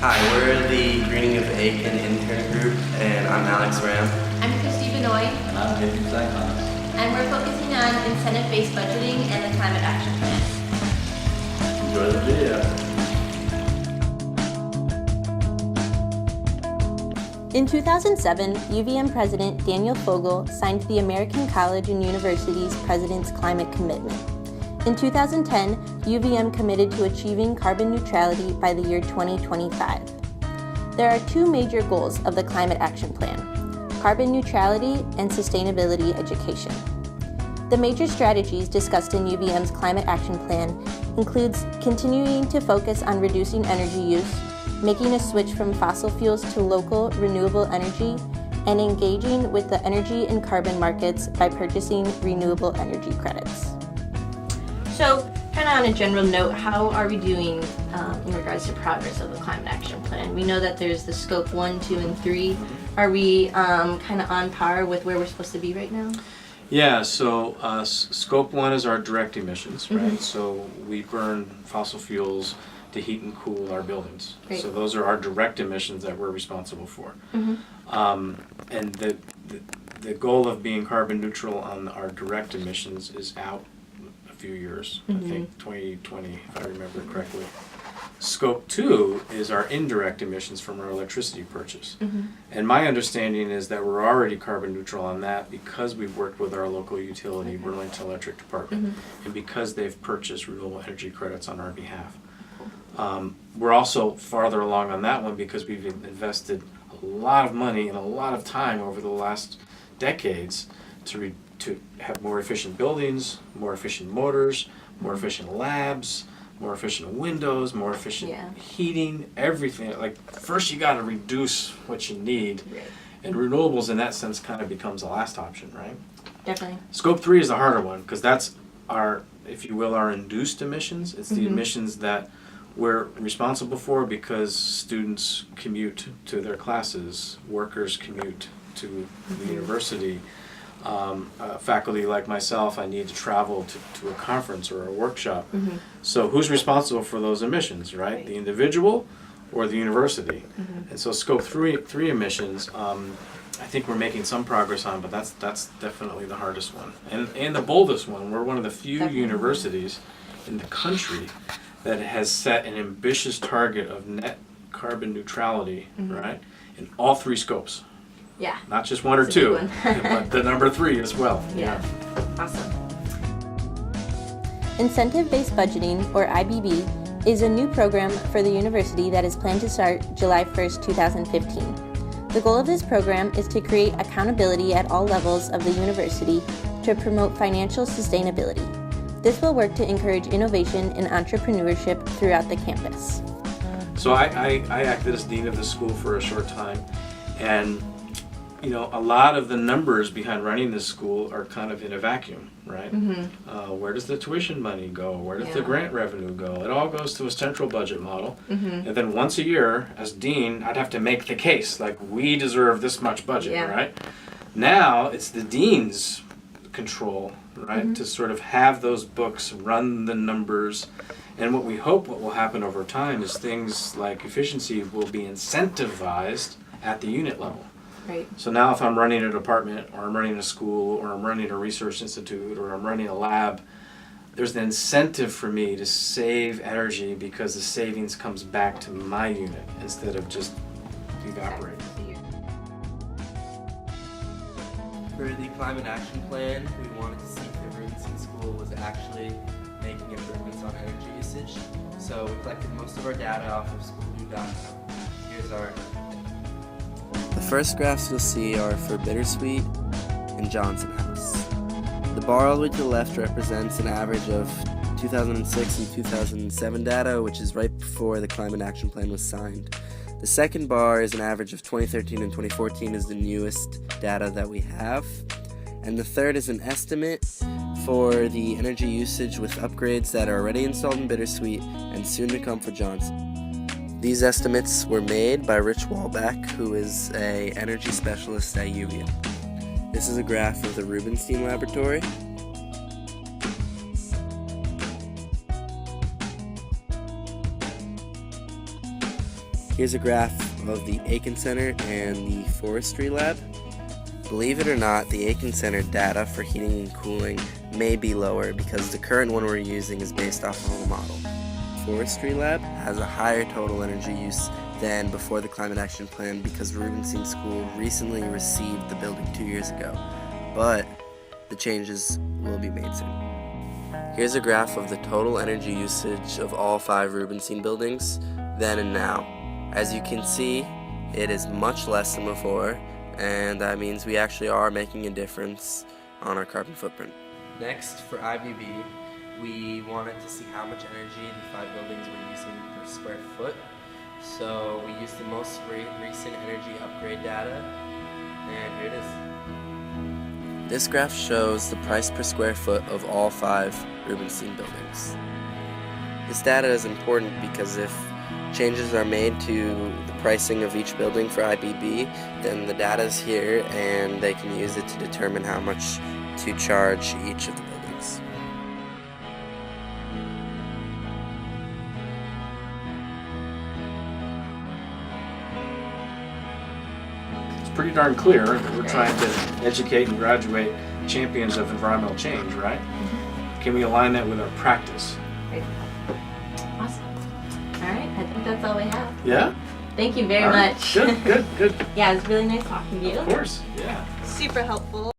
Hi, we're the Greening of Aiken intern group, and I'm Alex Ram. I'm Kristi Benoy. And I'm Nathan Senghas. And we're focusing on incentive-based budgeting and the climate action plan. Enjoy the video. In 2007, UVM President Daniel Fogel signed the American College and University's President's Climate Commitment. In 2010, UVM committed to achieving carbon neutrality by the year 2025. There are two major goals of the Climate Action Plan: carbon neutrality and sustainability education. The major strategies discussed in UVM's Climate Action Plan includes continuing to focus on reducing energy use, making a switch from fossil fuels to local renewable energy, and engaging with the energy and carbon markets by purchasing renewable energy credits. So, kind of on a general note, how are we doing in regards to progress of the Climate Action Plan? We know that there's the Scope 1, 2, and 3. Are we kind of on par with where we're supposed to be right now? Yeah, so Scope 1 is our direct emissions, right? Mm-hmm. So we burn fossil fuels to heat and cool our buildings. Great. So those are our direct emissions that we're responsible for. Mm-hmm. And the goal of being carbon neutral on our direct emissions is out a few years. Mm-hmm. I think 2020, if I remember correctly. Scope 2 is our indirect emissions from our electricity purchase. Mm-hmm. And my understanding is that we're already carbon neutral on that because we've worked with our local utility, Burlington Electric Department, Mm-hmm. and because they've purchased renewable energy credits on our behalf. We're also farther along on that one because we've invested a lot of money and a lot of time over the last decades to have more efficient buildings, more efficient motors, more efficient labs, more efficient windows, more efficient heating, everything. Like, first you got to reduce what you need, and renewables in that sense kind of becomes the last option, right? Definitely. Scope 3 is the harder one because that's our, if you will, our induced emissions. It's the emissions that we're responsible for because students commute to their classes, workers commute to the university, faculty like myself, I need to travel to a conference or a workshop. So who's responsible for those emissions, right? The individual or the university? And so Scope 3 emissions, I think we're making some progress on, but that's definitely the hardest one. And the boldest one. We're one of the few universities in the country that has set an ambitious target of net carbon neutrality, right? In all three scopes. Yeah. Not just one or That's a two, big one. but the number 3 as well. Yeah. Awesome. Incentive-Based Budgeting, or IBB, is a new program for the university that is planned to start July 1st, 2015. The goal of this program is to create accountability at all levels of the university to promote financial sustainability. This will work to encourage innovation and entrepreneurship throughout the campus. So I acted as dean of the school for a short time, and a lot of the numbers behind running this school are kind of in a vacuum, right? Where does the tuition money go? Where does the grant revenue go? It all goes to a central budget model. And then once a year, as dean, I'd have to make the case, like, we deserve this much budget, right? Now it's the dean's control, right, to sort of have those books, run the numbers. And what we hope what will happen over time is things like efficiency will be incentivized at the unit level. Right. So now if I'm running a department, or I'm running a school, or I'm running a research institute, or I'm running a lab, there's an incentive for me to save energy because the savings comes back to my unit instead of just evaporating. For the Climate Action Plan, we wanted to see if the Rubenstein School was actually making improvements on energy usage. So we collected most of our data off of schoolview.com. Here's our... The first graphs you'll see are for Bittersweet and Johnson House. The bar all the way to the left represents an average of 2006 and 2007 data, which is right before the Climate Action Plan was signed. The second bar is an average of 2013 and 2014 is the newest data that we have. And the third is an estimate for the energy usage with upgrades that are already installed in Bittersweet and soon to come for Johnson. These estimates were made by Rich Walbeck, who is an energy specialist at UVM. This is a graph of the Rubenstein Laboratory. Here's a graph of the Aiken Center and the Forestry Lab. Believe it or not, the Aiken Center data for heating and cooling may be lower because the current one we're using is based off of a model. Forestry Lab has a higher total energy use than before the Climate Action Plan because Rubenstein School recently received the building 2 years ago, but the changes will be made soon. Here's a graph of the total energy usage of all 5 Rubenstein buildings, then and now. As you can see, it is much less than before, and that means we actually are making a difference on our carbon footprint. Next, for IBB, we wanted to see how much energy the 5 buildings were using per square foot. So we used the most recent energy upgrade data, and here it is. This graph shows the price per square foot of all 5 Rubenstein buildings. This data is important because if changes are made to the pricing of each building for IBB, then the data is here and they can use it to determine how much to charge each of the buildings. It's pretty darn clear that we're trying to educate and graduate champions of environmental change, right? Can we align that with our practice? Great. Awesome. All right, I think that's all we have. Yeah? Thank you very All right. much. Good. Yeah, it was really nice talking to you. Of course, yeah. Super helpful.